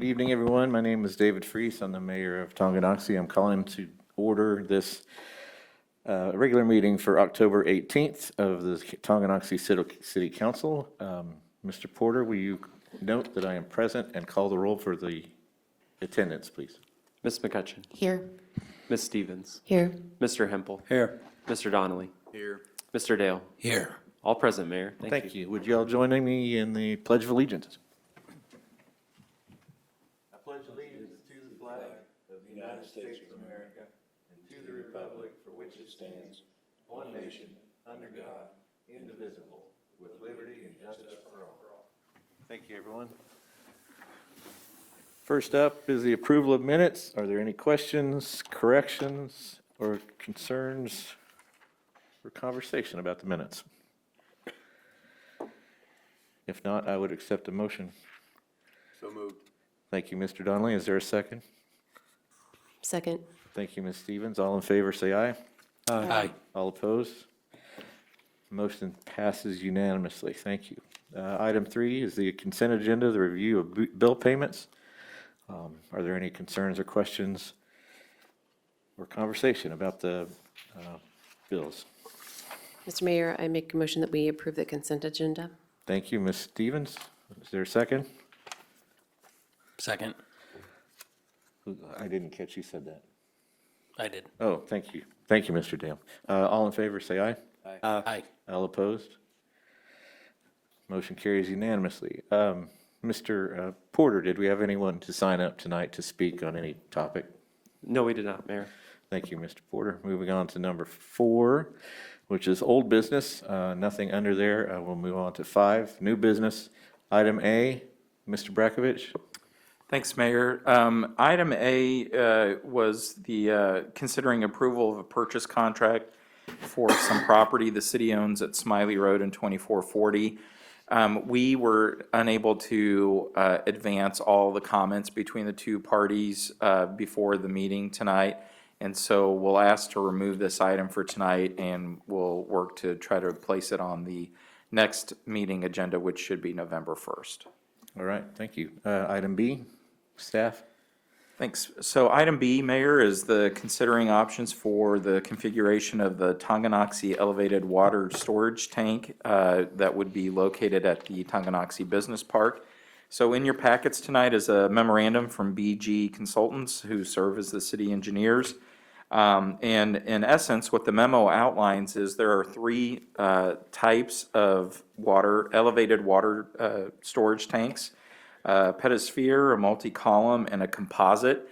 evening, everyone. My name is David Freese. I'm the mayor of Tonganoxie. I'm calling to order this regular meeting for October 18th of the Tonganoxie City Council. Mr. Porter, will you note that I am present and call the roll for the attendance, please? Ms. McCutcheon. Here. Ms. Stevens. Here. Mr. Hempel. Here. Mr. Donnelly. Here. Mr. Dale. Here. All present, Mayor. Thank you. Would you all join me in the Pledge of Allegiance? I pledge allegiance to the flag of the United States of America and to the republic for which it stands, one nation, under God, indivisible, with liberty and justice for all. Thank you, everyone. First up is the approval of minutes. Are there any questions, corrections, or concerns or conversation about the minutes? If not, I would accept a motion. So moved. Thank you, Mr. Donnelly. Is there a second? Second. Thank you, Ms. Stevens. All in favor, say aye. Aye. All opposed? Motion passes unanimously. Thank you. Item 3 is the consent agenda, the review of bill payments. Are there any concerns or questions or conversation about the bills? Mr. Mayor, I make a motion that we approve the consent agenda. Thank you, Ms. Stevens. Is there a second? Second. I didn't catch you said that. I did. Oh, thank you. Thank you, Mr. Dale. All in favor, say aye. Aye. All opposed? Motion carries unanimously. Mr. Porter, did we have anyone to sign up tonight to speak on any topic? No, we did not, Mayor. Thank you, Mr. Porter. Moving on to number 4, which is old business. Nothing under there. We'll move on to 5, new business. Item A, Mr. Brakovich. Thanks, Mayor. Item A was the considering approval of a purchase contract for some property the city owns at Smiley Road and 2440. We were unable to advance all the comments between the two parties before the meeting tonight. And so we'll ask to remove this item for tonight, and we'll work to try to place it on the next meeting agenda, which should be November 1st. All right, thank you. Item B, staff. Thanks. So item B, Mayor, is the considering options for the configuration of the Tonganoxie elevated water storage tank that would be located at the Tonganoxie Business Park. So in your packets tonight is a memorandum from BG Consultants, who serve as the city engineers. And in essence, what the memo outlines is there are 3 types of elevated water storage tanks. Pedosphere, a multi-column, and a composite.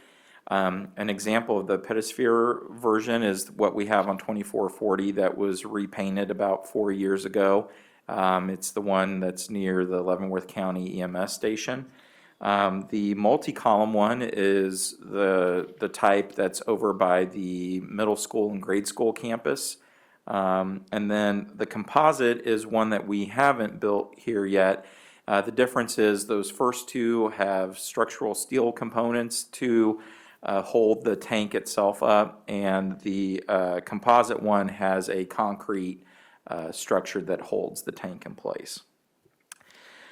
An example of the pedosphere version is what we have on 2440 that was repainted about 4 years ago. It's the one that's near the Leavenworth County EMS station. The multi-column one is the type that's over by the middle school and grade school campus. And then the composite is one that we haven't built here yet. The difference is those first 2 have structural steel components to hold the tank itself up, and the composite one has a concrete structure that holds the tank in place.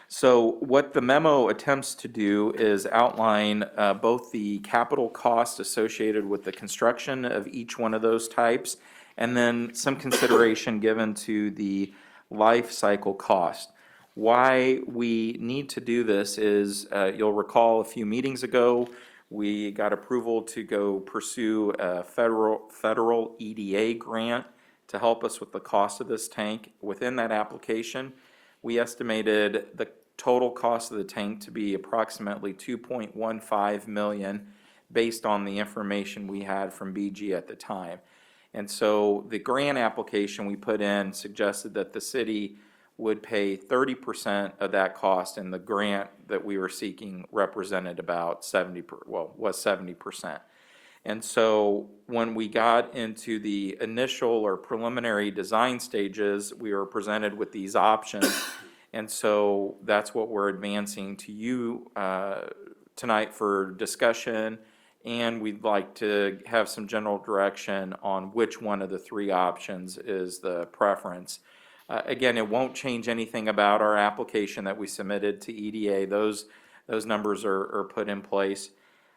So what the memo attempts to do is outline both the capital cost associated with the construction of each one of those types, and then some consideration given to the life cycle cost. Why we need to do this is, you'll recall a few meetings ago, we got approval to go pursue a federal EDA grant to help us with the cost of this tank. Within that application, we estimated the total cost of the tank to be approximately $2.15 million based on the information we had from BG at the time. And so the grant application we put in suggested that the city would pay 30% of that cost, and the grant that we were seeking represented about 70%. And so when we got into the initial or preliminary design stages, we were presented with these options. And so that's what we're advancing to you tonight for discussion, and we'd like to have some general direction on which one of the 3 options is the preference. Again, it won't change anything about our application that we submitted to EDA. Those those numbers are put in place.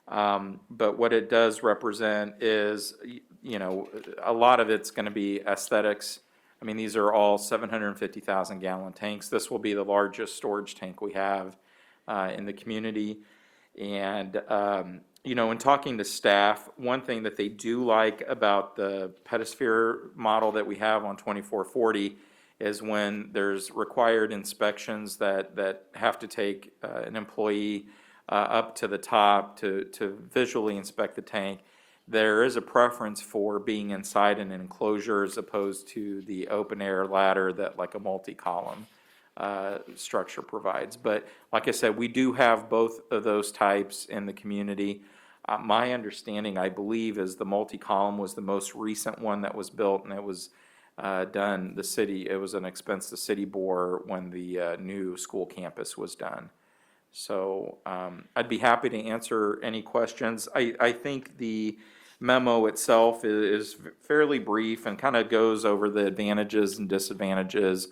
But what it does represent is, a lot of it's gonna be aesthetics. I mean, these are all 750,000 gallon tanks. This will be the largest storage tank we have in the community. And, in talking to staff, one thing that they do like about the pedosphere model that we have on 2440 is when there's required inspections that have to take an employee up to the top to visually inspect the tank, there is a preference for being inside an enclosure as opposed to the open air ladder that like a multi-column structure provides. But like I said, we do have both of those types in the community. My understanding, I believe, is the multi-column was the most recent one that was built, and it was done, it was an expense the city bore when the new school campus was done. So I'd be happy to answer any questions. I think the memo itself is fairly brief and kind of goes over the advantages and disadvantages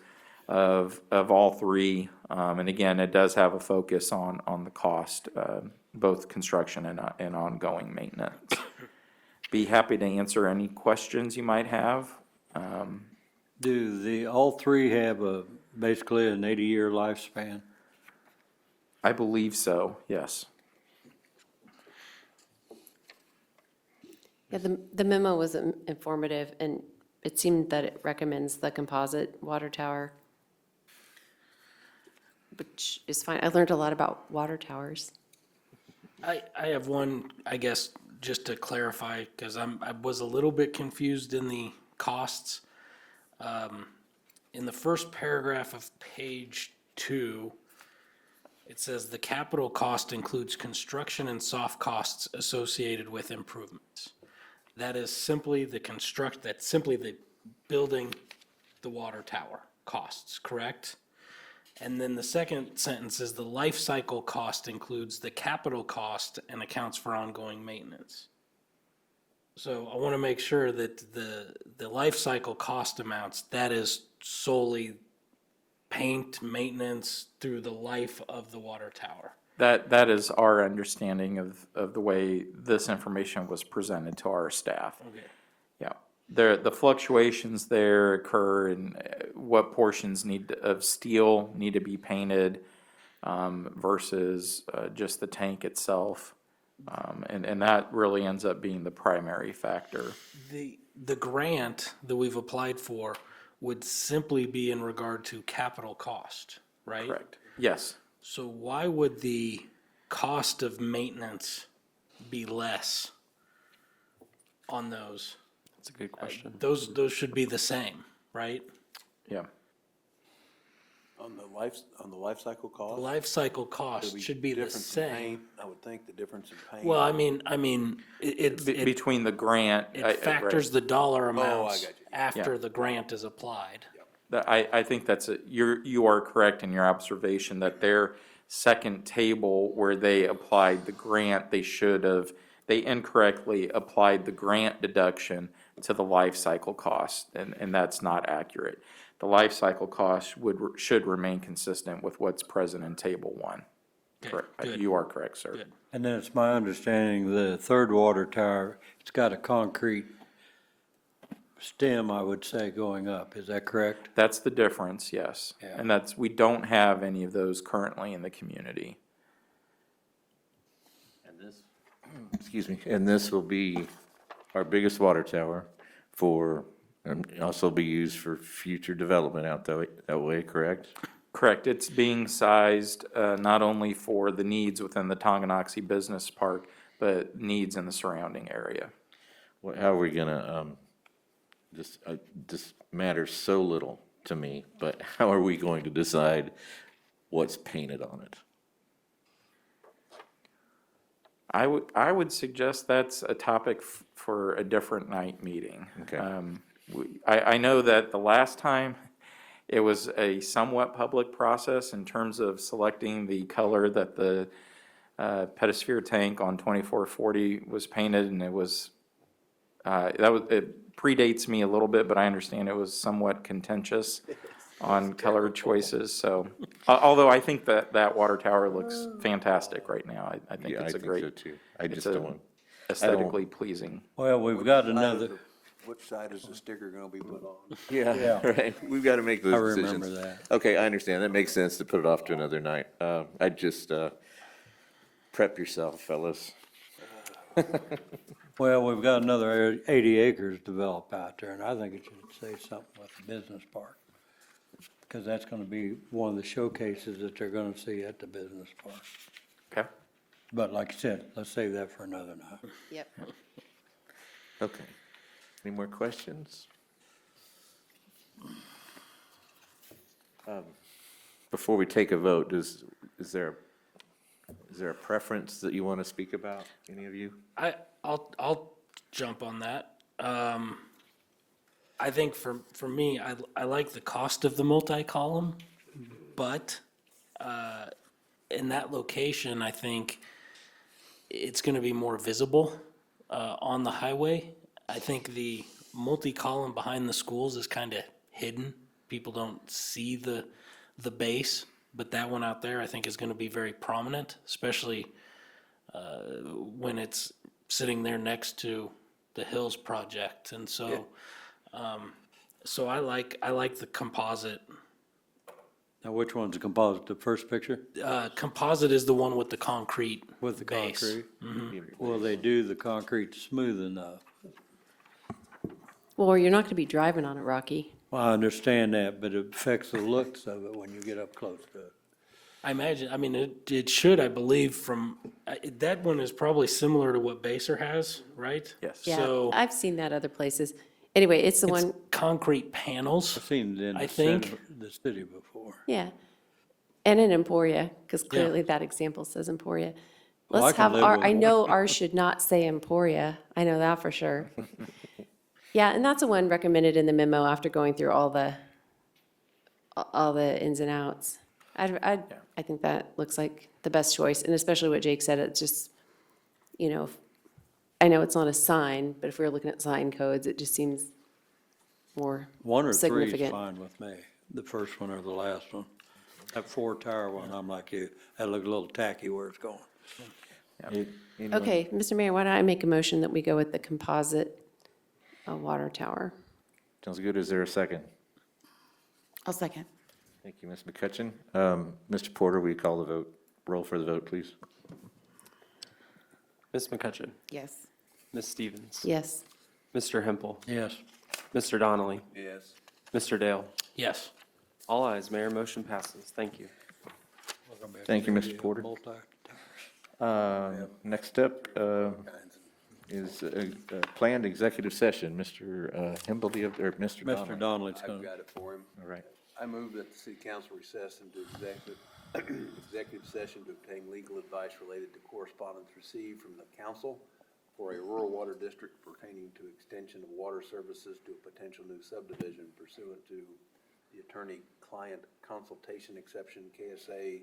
of all three. And again, it does have a focus on the cost, both construction and ongoing maintenance. Be happy to answer any questions you might have. Do all three have basically an 80-year lifespan? I believe so, yes. Yeah, the memo was informative, and it seemed that it recommends the composite water tower, which is fine. I learned a lot about water towers. I have one, I guess, just to clarify, because I was a little bit confused in the costs. In the first paragraph of page 2, it says the capital cost includes construction and soft costs associated with improvements. That is simply that's simply the building the water tower costs, correct? And then the second sentence is the life cycle cost includes the capital cost and accounts for ongoing maintenance. So I want to make sure that the life cycle cost amounts, that is solely paint, maintenance through the life of the water tower. That is our understanding of the way this information was presented to our staff. Okay. Yeah, the fluctuations there occur in what portions of steel need to be painted versus just the tank itself. And that really ends up being the primary factor. The grant that we've applied for would simply be in regard to capital cost, right? Correct. Yes. So why would the cost of maintenance be less on those? That's a good question. Those should be the same, right? Yeah. On the life cycle The cost? life cycle cost should be the Difference in same. paint, I would think the difference in paint. Well, I mean, it Between the grant. factors the dollar amounts got you. after the grant is applied. I think you are correct in your observation that their second table where they applied the grant, they incorrectly applied the grant deduction to the life cycle cost, and that's not accurate. The life cycle cost should remain consistent with what's present in table 1. Okay, Correct. good. You are correct, sir. Good. And then it's my understanding the third water tower, it's got a concrete stem, I would say, going up. Is that correct? That's the difference, yes. Yeah. And we don't have any of those currently in the community. And this, excuse me, and this will be our biggest water tower and also be used for future development out that way, correct? Correct. It's being sized not only for the needs within the Tonganoxie Business Park, but needs in the surrounding area. How are we gonna, this matters so little to me, but how are we going to decide what's painted on it? I would suggest that's a topic for a different night meeting. Okay. I know that the last time, it was a somewhat public process in terms of selecting the color that the pedosphere tank on 2440 was painted, and it predates me a little bit, but I understand it was somewhat contentious on color choices, so. Although I think that water tower looks fantastic right now. I think Yeah, I it's a think so great, too. I it's just a don't want, aesthetically pleasing. Well, we've got another, Which side is the sticker gonna be put on? yeah, right. We've got to make I those remember decisions. that. Okay, I understand. That makes sense to put it off to another night. I'd just, prep yourself, fellas. Well, we've got another 80 acres developed out there, and I think it should say something with the business park. Because that's gonna be one of the showcases that they're gonna see at the business park. Okay. But like I said, let's save that for another night. Yep. Okay. Any more questions? Before we take a vote, is there a preference that you want to speak about, any of you? I'll jump on that. I think for me, I like the cost of the multi-column, but, in that location, I think it's gonna be more visible, on the highway. I think the multi-column behind the schools is kinda hidden. People don't see the base, but that one out there, I think, is gonna be very prominent, especially, when it's sitting there next to the Hills project, and so, so I like the composite. Now, which one's the composite, the first picture Composite is the one with the concrete with the base. concrete? Will they do the concrete smooth enough? Well, you're not going to be driving on it, Rocky. Well, I understand that, but it affects the looks of it when you get up close to it. I imagine, I mean, it should, I believe, that one is probably similar to what Baser has, right? Yes. Yeah, So I've seen that other places. Anyway, it's the it's one, concrete panels. I've seen it in I the think- center, the city before. yeah. And in Emporia, because clearly that example says Emporia. Oh, I Let's can have live our, with I one. know ours should not say Emporia. I know that for sure. Yeah, and that's the one recommended in the memo after going through all the ins and outs. I think that looks like the best choice, and especially what Jake said, it's just, I know it's not a sign, but if we were looking at sign codes, it just seems more One or three is significant. fine with me, the first one or the last one. That four-tower one, I'm like you, that looked a little tacky where it's going. Anyone? Okay, Mr. Mayor, why don't I make a motion that we go with the composite water tower? Sounds good. Is there a second? I'll second. Thank you, Ms. McCutcheon. Mr. Porter, will you call the vote? Roll for the vote, please. Ms. McCutcheon, Yes. Ms. Stevens, Yes. Mr. Hempel, Yes. Mr. Donnelly, Yes. Mr. Dale. Yes. All ayes, Mayor, motion passes. Thank you. Thank you, Mr. Porter. Next up is a planned executive session. Mr. Hempel, or Mr. Mr. Donnelly? Donnelly's I've gonna, got it for him. All right. I move that the city council recess into executive session to obtain legal advice related to correspondence received from the council for a rural water district pertaining to extension of water services to a potential new subdivision pursuant to the attorney-client consultation exception KSA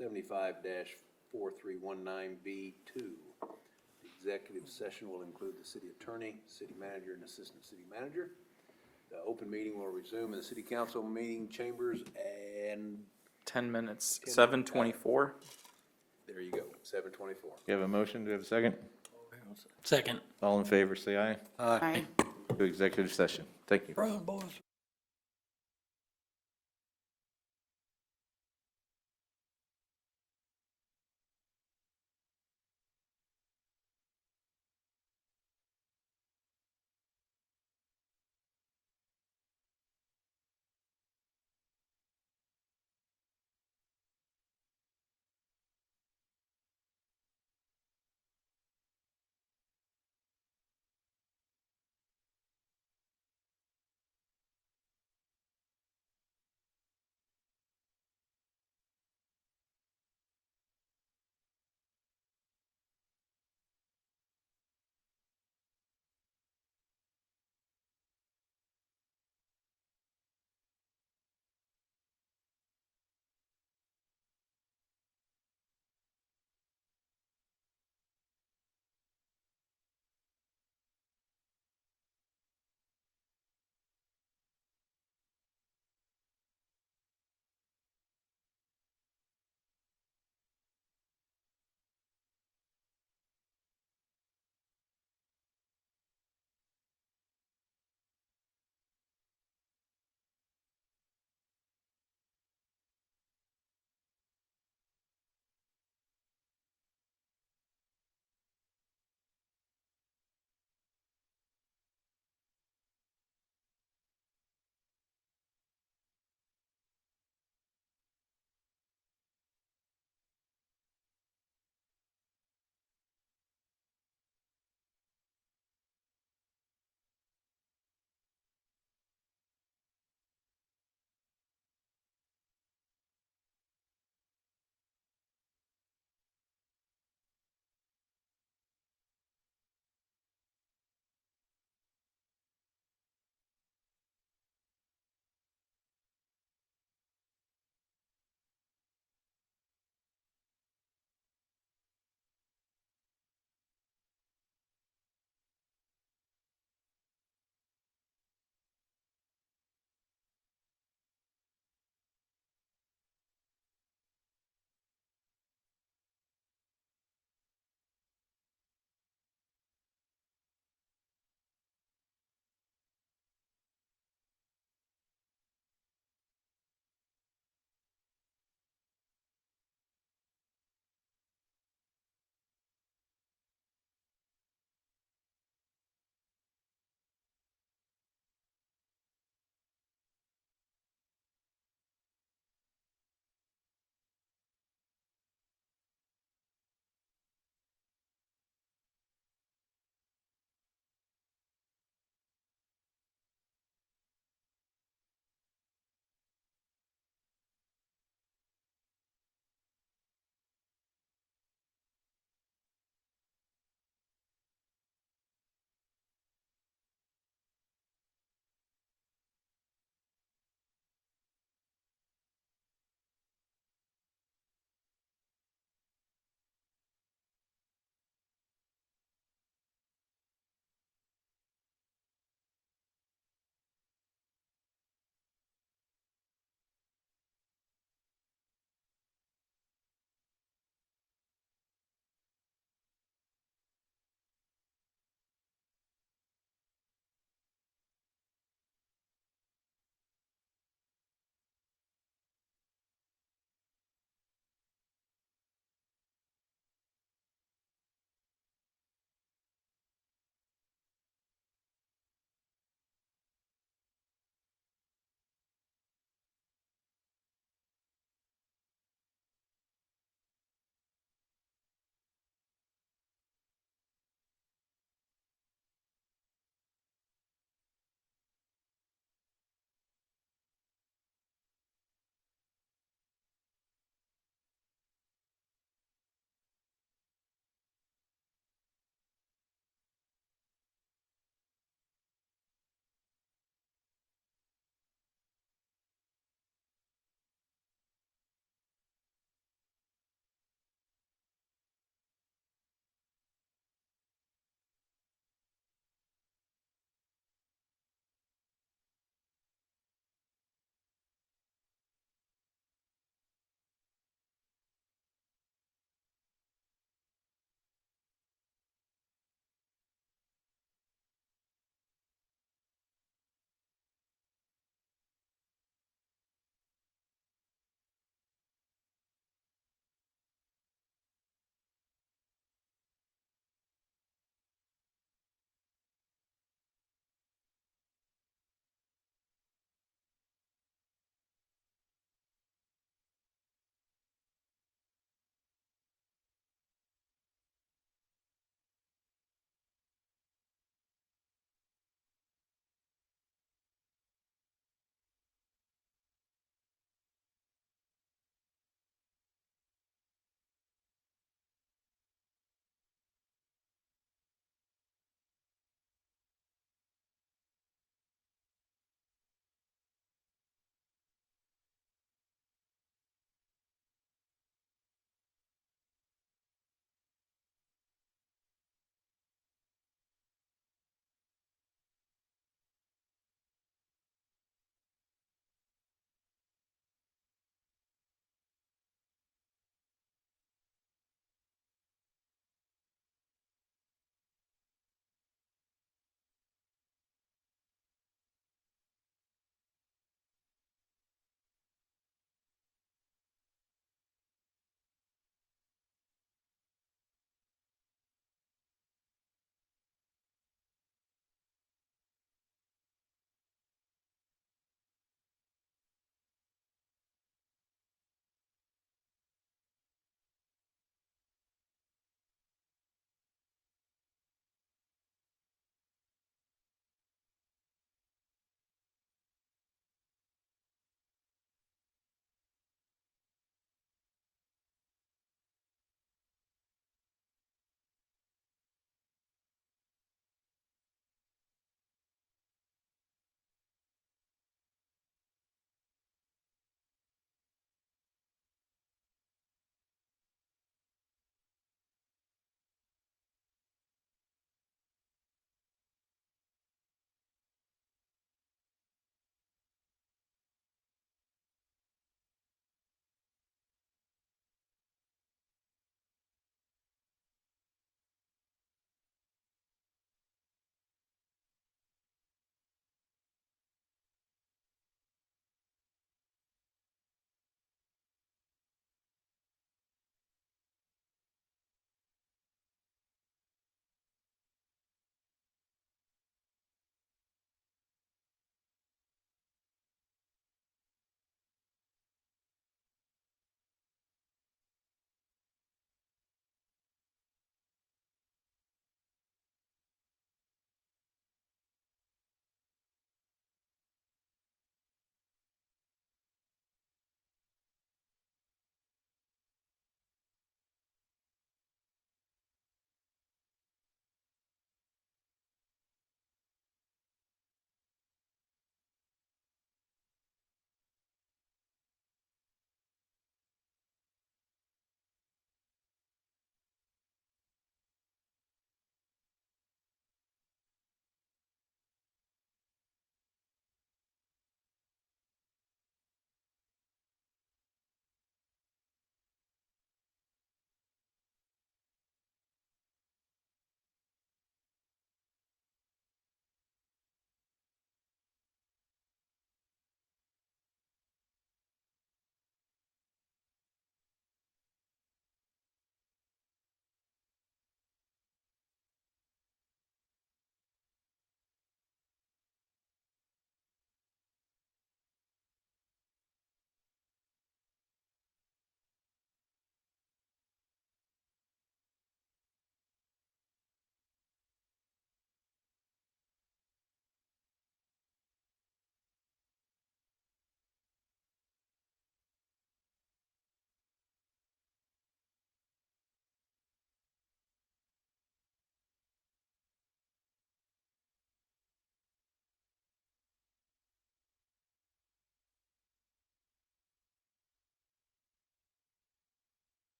75-4319B2. The executive session will include the city attorney, city manager, and assistant city manager. The open meeting will resume in the city council meeting chambers, and 10 minutes, 7:24. there you go, 7:24. You have a motion? Do you have a second? Second. All in favor, say aye. Aye. To executive session. Thank you. Run, boys.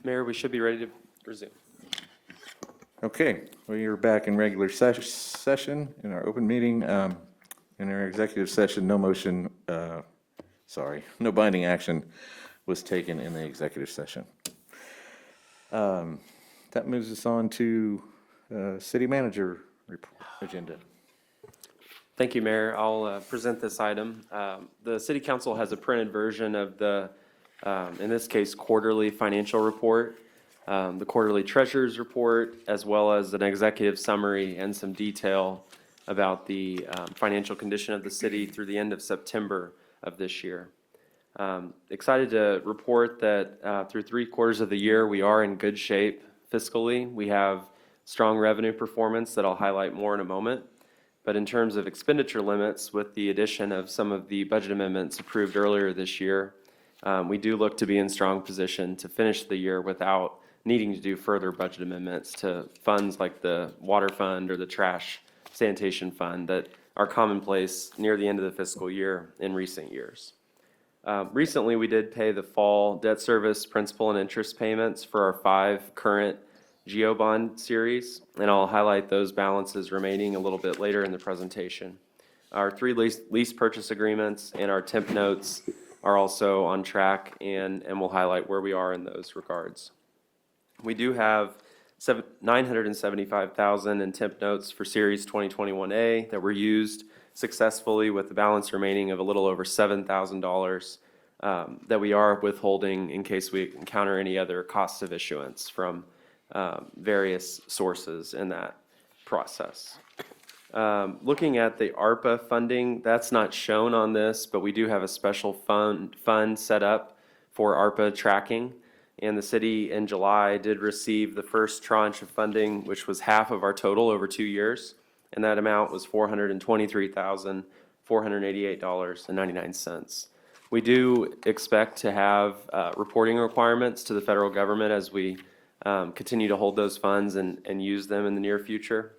Mayor, we should be ready to resume. Okay, we are back in regular session in our open meeting. In our executive session, no motion, no binding action was taken in the executive session. That moves us on to city manager agenda. Thank you, Mayor. I'll present this item. The City Council has a printed version of the, in this case, quarterly financial report, the quarterly treasurer's report, as well as an executive summary and some detail about the financial condition of the city through the end of September of this year. Excited to report that through 3/4 of the year, we are in good shape fiscally. We have strong revenue performance that I'll highlight more in a moment. But in terms of expenditure limits, with the addition of some of the budget amendments approved earlier this year, we do look to be in strong position to finish the year without needing to do further budget amendments to funds like the water fund or the trash sanitation fund that are commonplace near the end of the fiscal year in recent years. Recently, we did pay the fall debt service principal and interest payments for our 5 current GEO bond series, and I'll highlight those balances remaining a little bit later in the presentation. Our 3 lease purchase agreements and our temp notes are also on track, and we'll highlight where we are in those regards. We do have $975,000 in temp notes for Series 2021A that were used successfully, with the balance remaining of a little over $7,000 that we are withholding in case we encounter any other costs of issuance from various sources in that process. Looking at the ARPA funding, that's not shown on this, but we do have a special fund set up for ARPA tracking. And the city in July did receive the first tranche of funding, which was half of our total over 2 years. And that amount was $423,488.99. We do expect to have reporting requirements to the federal government as we continue to hold those funds and use them in the near future.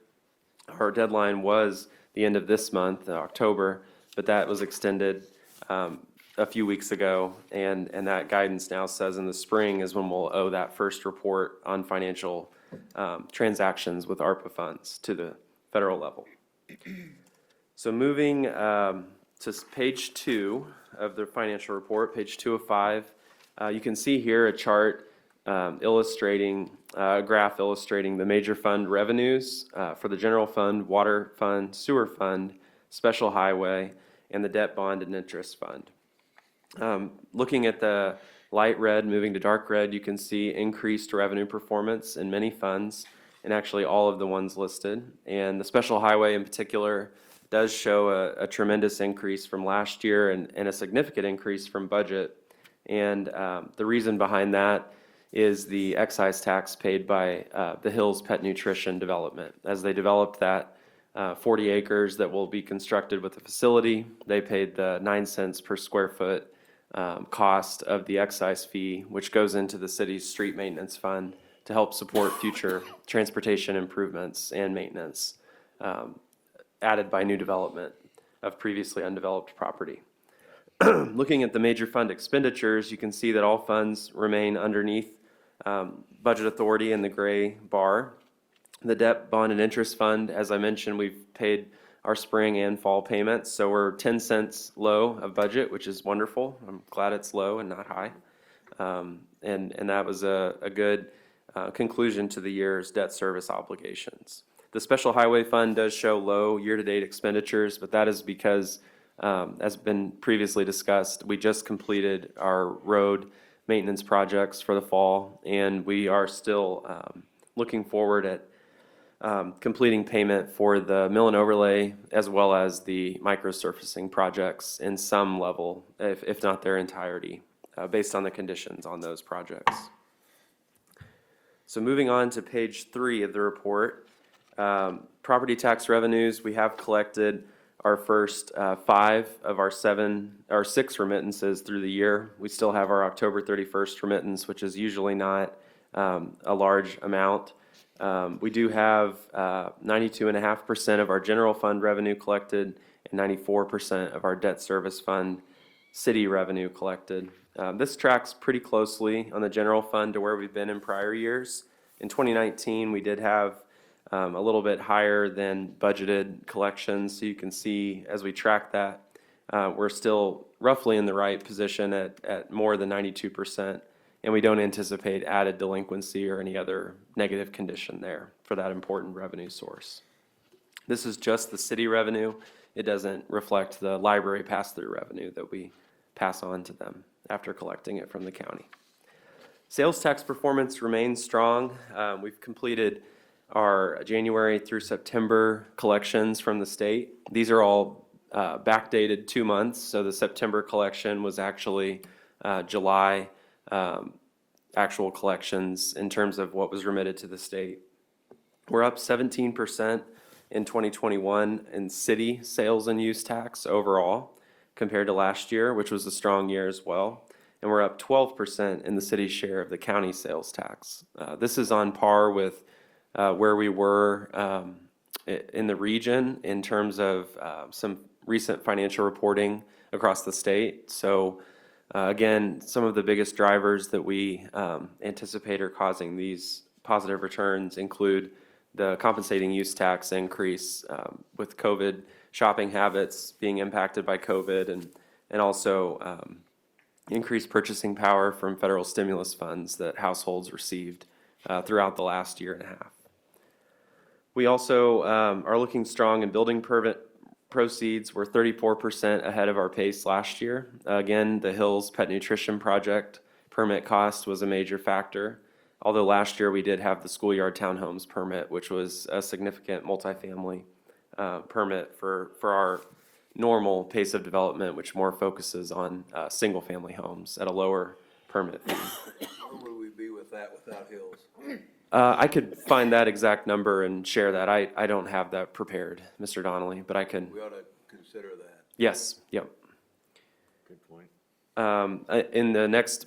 Our deadline was the end of this month, October, but that was extended a few weeks ago, and that guidance now says in the spring is when we'll owe that first report on financial transactions with ARPA funds to the federal level. So moving to page 2 of the financial report, page 2 of 5, you can see here a chart illustrating, a graph illustrating the major fund revenues for the general fund, water fund, sewer fund, special highway, and the debt bond and interest fund. Looking at the light red moving to dark red, you can see increased revenue performance in many funds, and actually all of the ones listed. And the special highway in particular does show a tremendous increase from last year and a significant increase from budget. And the reason behind that is the excise tax paid by the Hills Pet Nutrition Development. As they developed that 40 acres that will be constructed with the facility, they paid the 9 cents per square foot cost of the excise fee, which goes into the city's street maintenance fund to help support future transportation improvements and maintenance added by new development of previously undeveloped property. Looking at the major fund expenditures, you can see that all funds remain underneath budget authority in the gray bar. The debt, bond, and interest fund, as I mentioned, we've paid our spring and fall payments, so we're 10 cents low of budget, which is wonderful. I'm glad it's low and not high. And that was a good conclusion to the year's debt service obligations. The special highway fund does show low year-to-date expenditures, but that is because, as been previously discussed, we just completed our road maintenance projects for the fall, and we are still looking forward at completing payment for the mill and overlay as well as the microsurfacing projects in some level, if not their entirety, based on the conditions on those projects. So moving on to page 3 of the report, property tax revenues, we have collected our first 5 of our 6 remittances through the year. We still have our October 31st remittance, which is usually not a large amount. We do have 92.5% of our general fund revenue collected and 94% of our debt service fund city revenue collected. This tracks pretty closely on the general fund to where we've been in prior years. In 2019, we did have a little bit higher than budgeted collections. So you can see as we track that, we're still roughly in the right position at more than 92%. And we don't anticipate added delinquency or any other negative condition there for that important revenue source. This is just the city revenue. It doesn't reflect the library pass-through revenue that we pass on to them after collecting it from the county. Sales tax performance remains strong. We've completed our January through September collections from the state. These are all backdated 2 months, so the September collection was actually July actual collections in terms of what was remitted to the state. We're up 17% in 2021 in city sales and use tax overall compared to last year, which was a strong year as well. And we're up 12% in the city's share of the county sales tax. This is on par with where we were in the region in terms of some recent financial reporting across the state. So again, some of the biggest drivers that we anticipate are causing these positive returns include the compensating use tax increase with COVID shopping habits being impacted by COVID and also increased purchasing power from federal stimulus funds that households received throughout the last year and a half. We also are looking strong in building permit proceeds. We're 34% ahead of our pace last year. Again, the Hills Pet Nutrition Project permit cost was a major factor. Although last year we did have the schoolyard townhomes permit, which was a significant multifamily permit for our normal pace of development, which more focuses on single-family homes at a lower permit fee. Where would we be with that without Hills? I could find that exact number and share that. I don't have that prepared, Mr. Donnelly, but I can. We ought to consider that. Yes, yep. Good point. In the next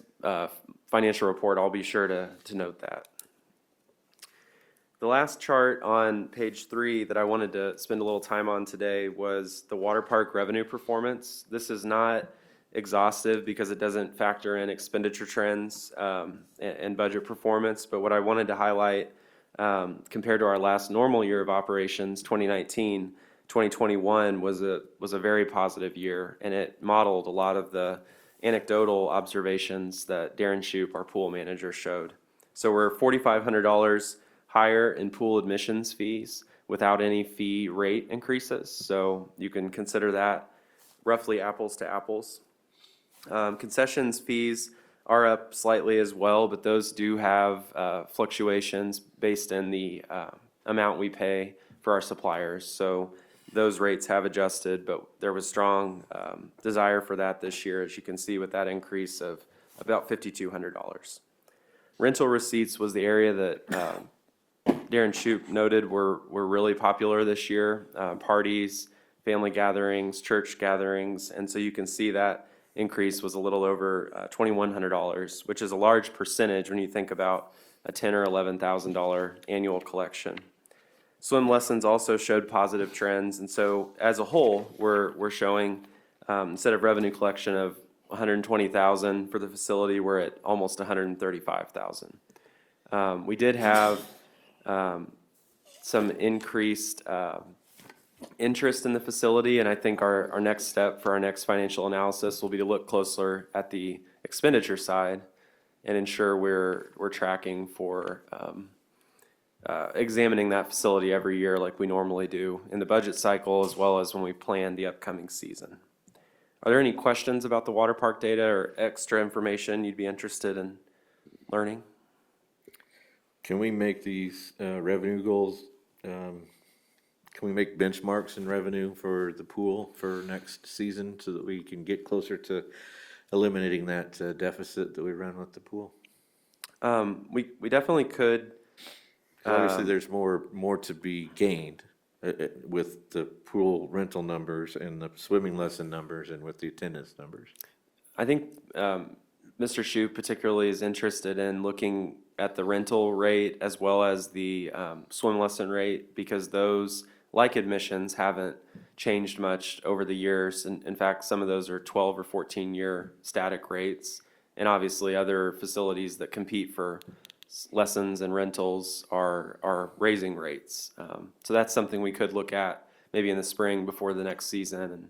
financial report, I'll be sure to note that. The last chart on page 3 that I wanted to spend a little time on today was the water park revenue performance. This is not exhaustive because it doesn't factor in expenditure trends and budget performance, but what I wanted to highlight compared to our last normal year of operations, 2019, 2021 was a very positive year, and it modeled a lot of the anecdotal observations that Darren Shoup, our pool manager, showed. So we're $4,500 higher in pool admissions fees without any fee rate increases. So you can consider that roughly apples to apples. Concessions fees are up slightly as well, but those do have fluctuations based in the amount we pay for our suppliers. So those rates have adjusted, but there was strong desire for that this year, as you can see with that increase of about $5,200. Rental receipts was the area that Darren Shoup noted were really popular this year. Parties, family gatherings, church gatherings, and so you can see that increase was a little over $2,100, which is a large percentage when you think about a $10,000 or $11,000 annual collection. Swim lessons also showed positive trends, and so as a whole, we're showing instead of revenue collection of $120,000 for the facility, we're at almost $135,000. We did have some increased interest in the facility, and I think our next step for our next financial analysis will be to look closer at the expenditure side and ensure we're tracking for examining that facility every year like we normally do in the budget cycle as well as when we plan the upcoming season. Are there any questions about the water park data or extra information you'd be interested in learning? Can we make these revenue goals, can we make benchmarks in revenue for the pool for next season so that we can get closer to eliminating that deficit that we run with the pool? We definitely could. Obviously, there's more to be gained with the pool rental numbers and the swimming lesson numbers and with the attendance numbers. I think Mr. Shoup particularly is interested in looking at the rental rate as well as the swim lesson rate, because those, like admissions, haven't changed much over the years. And in fact, some of those are 12 or 14 year static rates. And obviously, other facilities that compete for lessons and rentals are raising rates. So that's something we could look at maybe in the spring before the next season and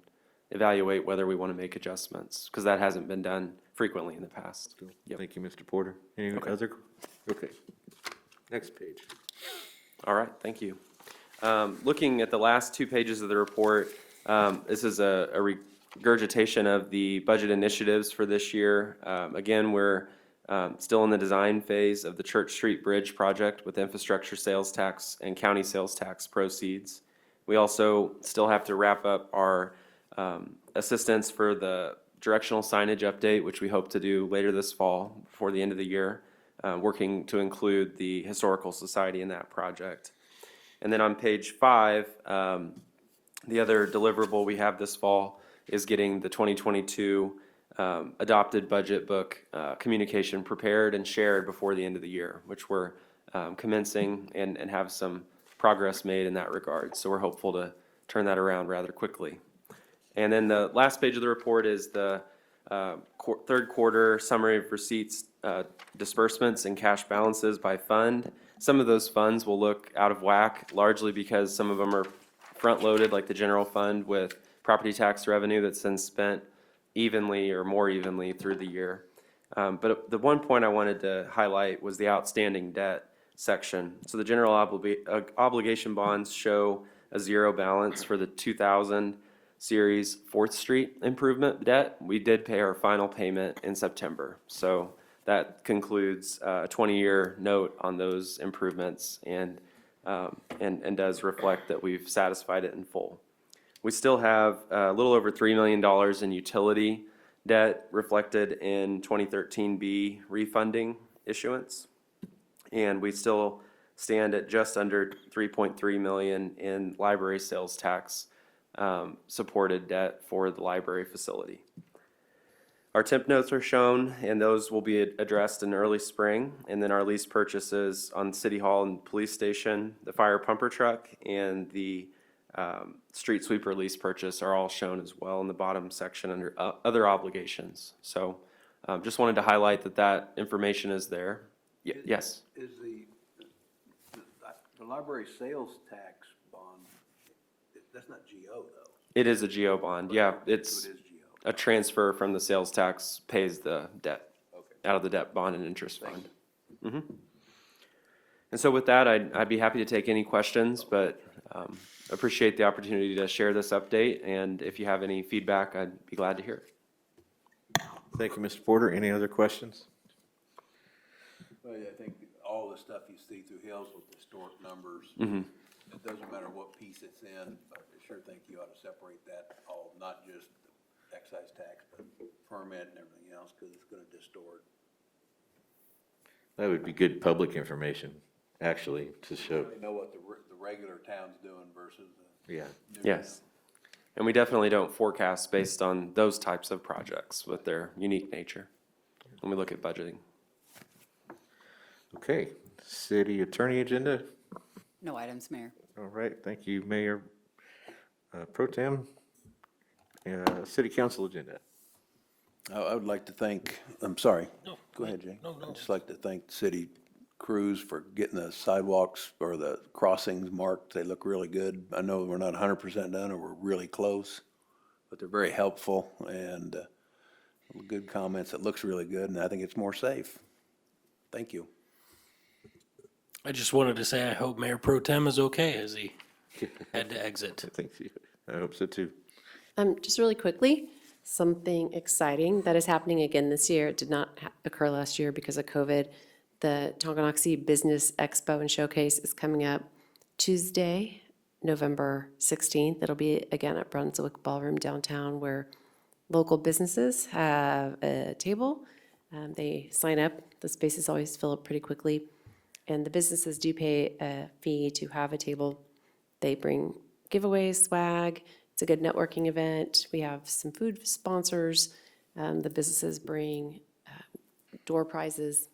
evaluate whether we want to make adjustments, because that hasn't been done frequently in the past. Yep. Thank you, Mr. Porter. Any other? Okay. Next page. All right, thank you. Looking at the last 2 pages of the report, this is a regurgitation of the budget initiatives for this year. Again, we're still in the design phase of the Church Street Bridge project with infrastructure sales tax and county sales tax proceeds. We also still have to wrap up our assistance for the directional signage update, which we hope to do later this fall before the end of the year, working to include the Historical Society in that project. And then on page 5, the other deliverable we have this fall is getting the 2022 adopted budget book communication prepared and shared before the end of the year, which we're commencing and have some progress made in that regard. So we're hopeful to turn that around rather quickly. And then the last page of the report is the third quarter summary of receipts, disbursements, and cash balances by fund. Some of those funds will look out of whack, largely because some of them are front-loaded, like the general fund, with property tax revenue that's then spent evenly or more evenly through the year. But the one point I wanted to highlight was the outstanding debt section. So the general obligation bonds show a zero balance for the 2000 series 4th Street improvement debt. We did pay our final payment in September. So that concludes a 20-year note on those improvements and does reflect that we've satisfied it in full. We still have a little over $3 million in utility debt reflected in 2013B refunding issuance. And we still stand at just under $3.3 million in library sales tax supported debt for the library facility. Our temp notes are shown, and those will be addressed in early spring. And then our lease purchases on City Hall and Police Station, the fire pumper truck, and the street sweeper lease purchase are all shown as well in the bottom section under other obligations. So just wanted to highlight that information is there. Yes? Is the library sales tax bond, that's not GO though? It is a GO bond, yeah. It's So it is GO. a transfer from the sales tax pays the debt out of the debt bond and interest fund. And so with that, I'd be happy to take any questions, but appreciate the opportunity to share this update. And if you have any feedback, I'd be glad to hear it. Thank you, Mr. Porter. Any other questions? Well, yeah, I think all the stuff you see through Hills with historic numbers, it doesn't matter what piece it's in, but I sure think you ought to separate that all, not just the excise tax, but permit and everything else, because it's gonna distort. That would be good public information, actually, to show. You know what the regular town's doing versus the Yeah. new Yes. And we definitely don't forecast based on those types of projects with their unique nature when we look at budgeting. Okay. City Attorney agenda. No items, Mayor. All right. Thank you, Mayor Pro Tem. City Council agenda. I would like to thank, I'm sorry. No, Go ahead, Jay. No. I'd just like to thank the city crews for getting the sidewalks or the crossings marked. They look really good. I know we're not 100% done or we're really close, but they're very helpful and good comments. It looks really good and I think it's more safe. Thank you. I just wanted to say I hope Mayor Pro Tem is okay as he had to exit. I hope so too. Just really quickly, something exciting that is happening again this year. It did not occur last year because of COVID. The Tonganoxie Business Expo and Showcase is coming up Tuesday, November 16th. It'll be again at Brunswick Ballroom downtown, where local businesses have a table. They sign up. The spaces always fill up pretty quickly. And the businesses do pay a fee to have a table. They bring giveaways, swag. It's a good networking event. We have some food sponsors. The businesses bring door prizes,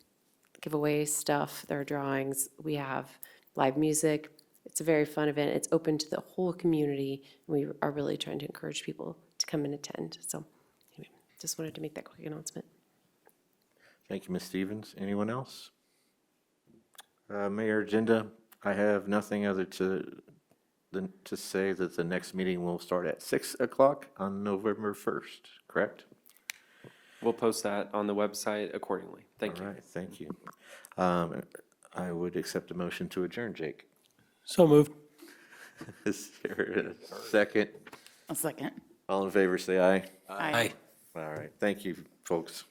giveaway stuff, their drawings. We have live music. It's a very fun event. It's open to the whole community. We are really trying to encourage people to come and attend. So anyway, just wanted to make that quick announcement. Thank you, Ms. Stevens. Anyone else? Mayor, agenda, I have nothing other than to say that the next meeting will start at 6 o'clock on November 1st, correct? We'll post that on the website accordingly. Thank you. All right, thank you. I would accept a motion to adjourn, Jake. So moved. Is there a second? A second. All in favor, say aye. Aye. All right, thank you, folks.